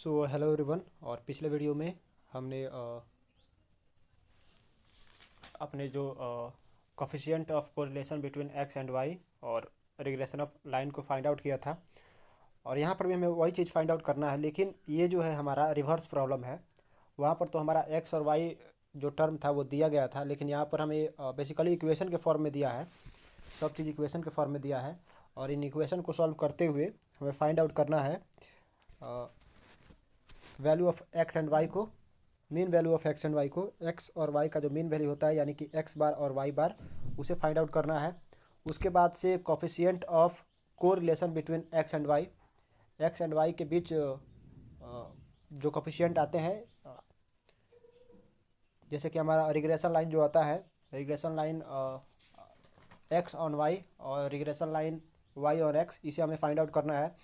So hello everyone. और पिछले video में हमने अपने जो coefficient of correlation between X and Y और रिग्रेशन ऑफ लाइन को फाइंड आउट किया था। और यहाँ पर भी हमें वही चीज़ फाइंड आउट करना है, लेकिन ये जो है हमारा रिवर्स प्रॉब्लम है। वहाँ पर तो हमारा एक्स और वाई जो टर्म था वो दिया गया था, लेकिन यहाँ पर हमें बेसिकली इक्वेशन के फॉर्म में दिया है। सब चीज़ इक्वेशन के फॉर्म में दिया है और इन इक्वेशन को सॉल्व करते हुए हमें फाइंड आउट करना है value of x and y को, mean value of x and y को। एक्स और वाई का जो मीन वैल्यू होता है यानी कि एक्स बार और वाई बार, उसे फाइंड आउट करना है। उसके बाद से coefficient of correlation between X and Y, X and Y के बीच जो कोफिशिएंट आते हैं, जैसे कि हमारा रिग्रेशन लाइन जो आता है, regression line x on y और regression line Y on x, इसे हमें फाइंड आउट करना है।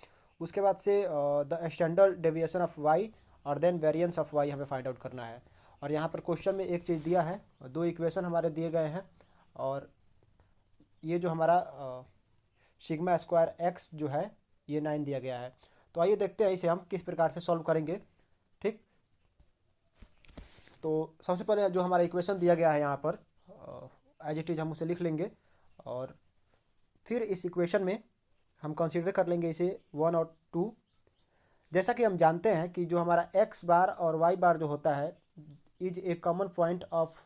उसके बाद से the standard deviation of y और देन वेरिएंस ऑफ वाई हमें फाइंड आउट करना है। और यहाँ पर क्वेश्चन में एक चीज़ दिया है, दो इक्वेशन हमारे दिए गए हैं और ये जो हमारा सिग्मा स्क्वायर एक्स जो है ये 9 दिया गया है। तो आइए देखते हैं इसे हम किस प्रकार से सॉल्व करेंगे। ठीक, तो सबसे पहले जो हमारा इक्वेशन दिया गया है यहाँ पर एज इट इज़ हम उसे लिख लेंगे और फिर इस इक्वेशन में हम कंसीडर कर लेंगे इसे 1 और 2। जैसा कि हम जानते हैं कि जो हमारा एक्स बार और वाई बार जो होता है is a common point of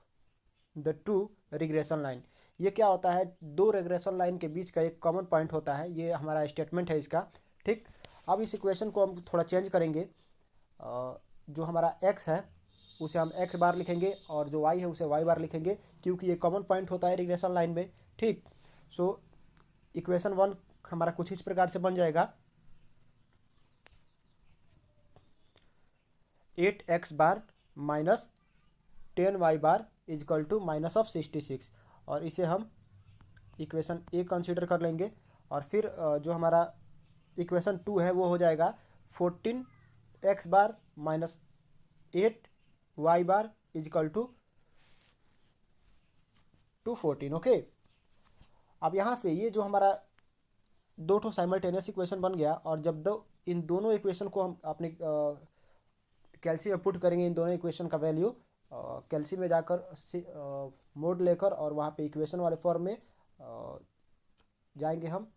the two regression line. ये क्या होता है, दो रिग्रेशन लाइन के बीच का एक कॉमन पॉइंट होता है। ये हमारा स्टेटमेंट है इसका। ठीक, अब इस इक्वेशन को हम थोड़ा चेंज करेंगे। जो हमारा एक्स है उसे हम एक्स बार लिखेंगे और जो वाई है उसे वाई बार लिखेंगे, क्योंकि ये कॉमन पॉइंट होता है रिग्रेशन लाइन में। ठीक, सो इक्वेशन 1 हमारा कुछ इस प्रकार से बन जाएगा, 8x bar minus 10y bar is equal to minus of 66। और इसे हम इक्वेशन ए कंसीडर कर लेंगे। और फिर जो हमारा इक्वेशन 2 है वो हो जाएगा 14x bar minus 8y bar is equal to 214। Okay, अब यहाँ से ये जो हमारा दो ठो साइमल्टेनियस इक्वेशन बन गया, और जब दो इन दोनों इक्वेशन को हम अपने कैल्सी में पुट करेंगे, इन दोनों इक्वेशन का वैल्यू कैल्सी में जाकर मोड लेकर और वहाँ पे इक्वेशन वाले फॉर्म में जाएंगे हम,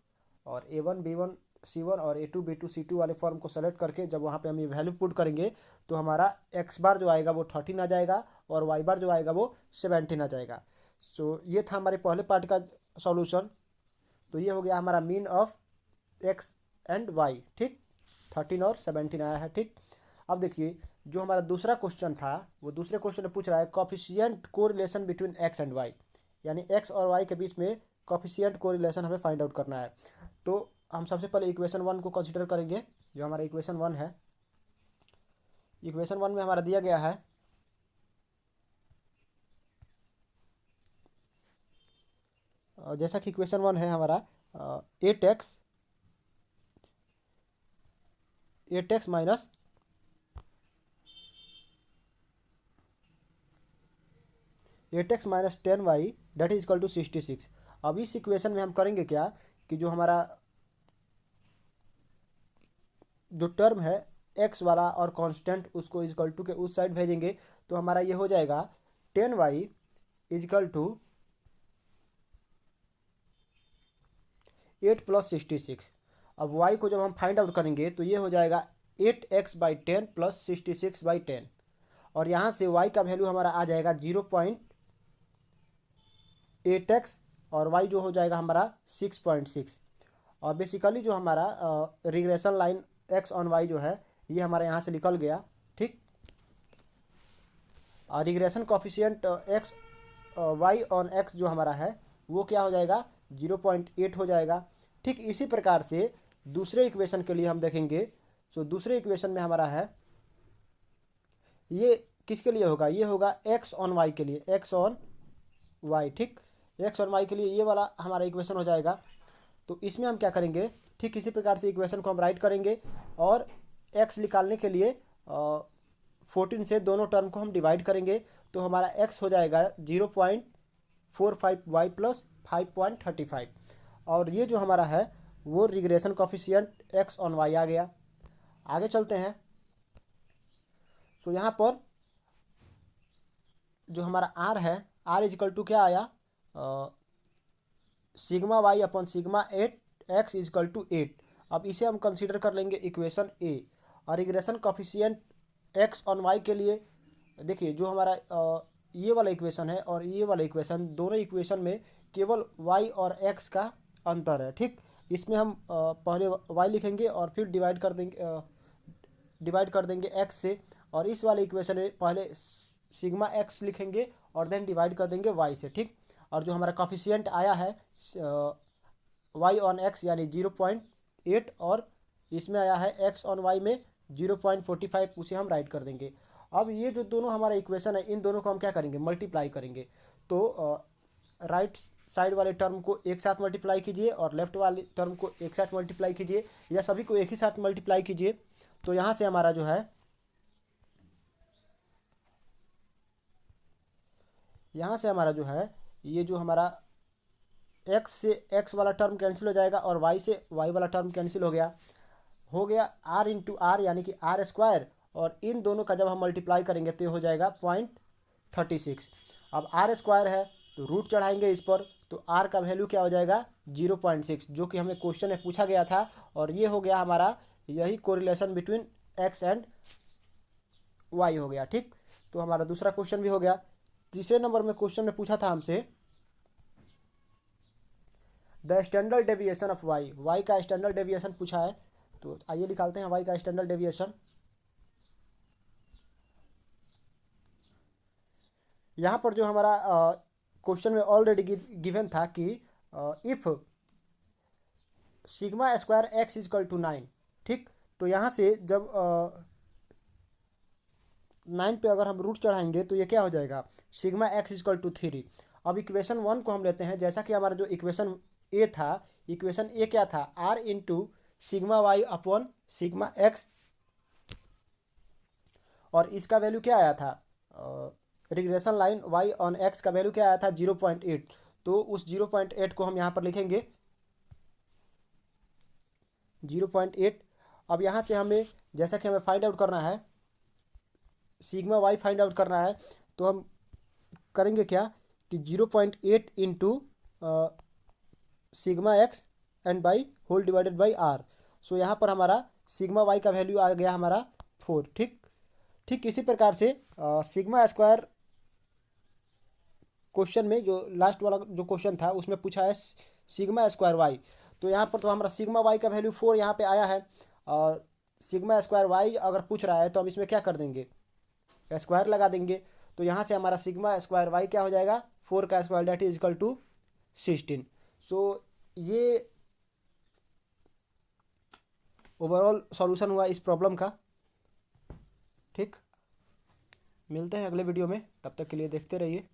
और A1 B1 C1 और A2 B2 C2 वाले फॉर्म को सेलेक्ट करके जब वहाँ पे हम ये वैल्यू पुट करेंगे तो हमारा एक्स बार जो आएगा वो 13 आ जाएगा और वाई बार जो आएगा वो 17 आ जाएगा। सो ये था हमारे पहले पार्ट का सॉल्यूशन। तो ये हो गया हमारा mean of x and Y. ठीक, 13 और 17 आया है। ठीक, अब देखिए जो हमारा दूसरा क्वेश्चन था वो दूसरे क्वेश्चन में पूछ रहा है coefficient correlation between X and Y, यानी एक्स और वाई के बीच में कोफिशिएंट कोरिलेशन हमें फाइंड आउट करना है। तो हम सबसे पहले इक्वेशन 1 को कंसीडर करेंगे। जो हमारा इक्वेशन 1 है, इक्वेशन 1 में हमारा दिया गया है जैसा कि इक्वेशन 1 है हमारा 8x minus 10y that is equal to 66। अब इस इक्वेशन में हम करेंगे क्या कि जो हमारा जो टर्म है एक्स वाला और कांस्टेंट उसको इजकल टू के उस साइड भेजेंगे, तो हमारा ये हो जाएगा 10y इजकल टू 8 प्लस 66। अब y को जब हम फाइंड आउट करेंगे तो ये हो जाएगा 8x/10 प्लस 66/10। और यहाँ से y का वैल्यू हमारा आ जाएगा 0.8x और y जो हो जाएगा हमारा 6.6। और बेसिकली जो हमारा regression line x on y जो है ये हमारे यहाँ से निकल गया। ठीक, और regression coefficient x y on x जो हमारा है वो क्या हो जाएगा 0.8 हो जाएगा। ठीक, इसी प्रकार से दूसरे इक्वेशन के लिए हम देखेंगे। सो दूसरे इक्वेशन में हमारा है, ये किसके लिए होगा, ये होगा x ऑन y के लिए, x ऑन y। ठीक, x ऑन y के लिए ये वाला हमारा इक्वेशन हो जाएगा। तो इसमें हम क्या करेंगे, ठीक इसी प्रकार से इक्वेशन को हम राइट करेंगे और x निकालने के लिए 14 से दोनों टर्म को हम डिवाइड करेंगे। तो हमारा x हो जाएगा 0.45y प्लस 5.35। और ये जो हमारा है वो regression coefficient x on y आ गया। आगे चलते हैं। सो यहाँ पर जो हमारा आर है, आर इजकल टू क्या आया, sigma Y upon sigma 8x=8। अब इसे हम कंसीडर कर लेंगे इक्वेशन ए। और regression coefficient X on Y के लिए देखिए, जो हमारा ये वाला इक्वेशन है और ये वाला इक्वेशन, दोनों इक्वेशन में केवल वाई और एक्स का अंतर है। ठीक, इसमें हम पहले वाई लिखेंगे और फिर डिवाइड कर देंगे एक्स से, और इस वाले इक्वेशन में पहले सिग्मा एक्स लिखेंगे और देन डिवाइड कर देंगे वाई से। ठीक, और जो हमारा कॉफिशिएंट आया है वाई ऑन एक्स यानी 0.8, और इसमें आया है एक्स ऑन वाई में 0.45, उसे हम राइट कर देंगे। अब ये जो दोनों हमारा इक्वेशन है, इन दोनों को हम क्या करेंगे, मल्टीप्लाई करेंगे। तो राइट साइड वाले टर्म को एक साथ मल्टीप्लाई कीजिए और लेफ्ट वाले टर्म को एक साथ मल्टीप्लाई कीजिए, या सभी को एक ही साथ मल्टीप्लाई कीजिए। तो यहाँ से हमारा जो है, ये जो हमारा एक्स से एक्स वाला टर्म कैंसिल हो जाएगा और वाई से वाई वाला टर्म कैंसिल हो गया आर इंटू आर यानी कि आर स्क्वायर, और इन दोनों का जब हम मल्टीप्लाई करेंगे तो हो जाएगा 0.36। अब आर स्क्वायर है तो रूट चढ़ाएंगे इस पर, तो आर का वैल्यू क्या हो जाएगा 0.6, जो कि हमें क्वेश्चन में पूछा गया था। और ये हो गया हमारा, यही correlation between X and Y हो गया। ठीक, तो हमारा दूसरा क्वेश्चन भी हो गया। तीसरे नंबर में क्वेश्चन में पूछा था हमसे the standard deviation of Y, Y का स्टैंडर्ड डेविएशन पूछा है। तो आइए निकालते हैं वाई का स्टैंडर्ड डेविएशन। यहाँ पर जो हमारा क्वेश्चन में ऑलरेडी गिवन था कि if sigma square X is equal to 9। ठीक, तो यहाँ से जब 9 पे अगर हम रूट चढ़ाएंगे तो ये क्या हो जाएगा, सिग्मा एक्स इजकल टू 3। अब इक्वेशन 1 को हम लेते हैं, जैसा कि हमारा जो इक्वेशन ए था, इक्वेशन ए क्या था, R into sigma Y upon sigma X, और इसका वैल्यू क्या आया था, regression line Y on X का वैल्यू क्या आया था 0.8। तो उस 0.8 को हम यहाँ पर लिखेंगे 0.8। अब यहाँ से हमें, जैसा कि हमें फाइंड आउट करना है, सिग्मा वाई फाइंड आउट करना है, तो हम करेंगे क्या कि 0.8 into sigma x and by whole divided by r. So यहाँ पर हमारा सिग्मा वाई का वैल्यू आ गया हमारा 4। ठीक, इसी प्रकार से सिग्मा स्क्वायर क्वेश्चन में जो लास्ट वाला जो क्वेश्चन था उसमें पूछा है सिग्मा स्क्वायर वाई। तो यहाँ पर तो हमारा सिग्मा वाई का वैल्यू 4 यहाँ पे आया है, और सिग्मा स्क्वायर वाई अगर पूछ रहा है तो हम इसमें क्या कर देंगे, स्क्वायर लगा देंगे। तो यहाँ से हमारा सिग्मा स्क्वायर वाई क्या हो जाएगा, 4 का square that is equal to 16। So ये ओवरऑल सॉल्यूशन हुआ इस प्रॉब्लम का। ठीक, मिलते हैं अगले वीडियो में, तब तक के लिए देखते रहिए।